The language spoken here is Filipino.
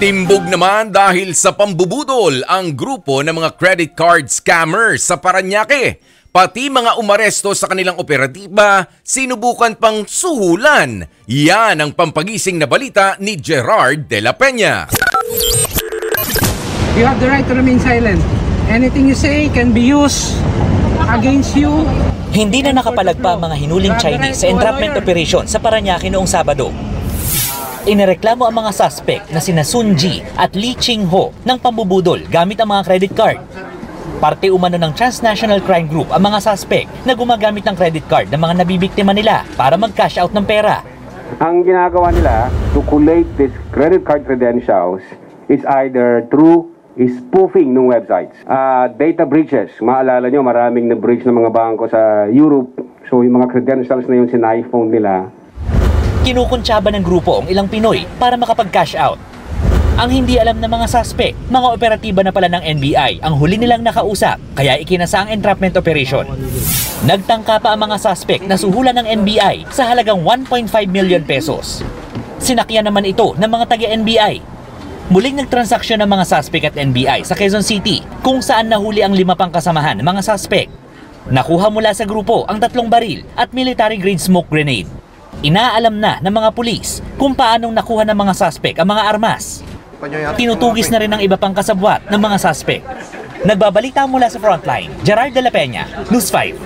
Timbog naman dahil sa pambubudol ang grupo ng mga credit card scammers sa Parañaque. Pati mga umaresto sa kanilang operatiba, sinubukan pang suhulan. Yan ang pampagising na balita ni Gerard de la Peña. You have the right to remain silent. Anything you say can be used against you. Hindi na nakapalagpa ang mga hinuling Chinese sa entrapment operation sa Parañaque noong Sabado. Inireklamo ang mga suspect na sina Sun Ji at Lee Ching Ho ng pambubudol gamit ang mga credit card. Parte umano ng transnational crime group ang mga suspect na gumagamit ng credit card ng mga nabibiktima nila para mag-cash out ng pera. Ang ginagawa nila to collate these credit card credentials is either through spoofing ng websites. Data breaches. Maalala nyo, maraming na-breach ng mga bangko sa Europe. So yung mga credentials na yun sina-iPhone nila. Kinukuntsaba ng grupo ang ilang Pinoy para makapag-cash out. Ang hindi alam ng mga suspect, mga operatiba na pala ng NBI ang huli nilang nakausap, kaya ikinasa ang entrapment operation. Nagtangka pa ang mga suspect na suhulan ng NBI sa halagang 1.5 million pesos. Sinakyan naman ito ng mga taga-NBI. Muling nagtransaksyon ng mga suspect at NBI sa Quezon City kung saan nahuli ang 5 pang kasamahan ng mga suspect. Nakuha mula sa grupo ang 3 baril at military-grade smoke grenade. Inaalam na ng mga pulis kung paanong nakuha ng mga suspect ang mga armas. Tinutugis na rin ang iba pang kasabwat ng mga suspect. Nagbabalita mula sa frontline, Gerard de la Peña, News 5.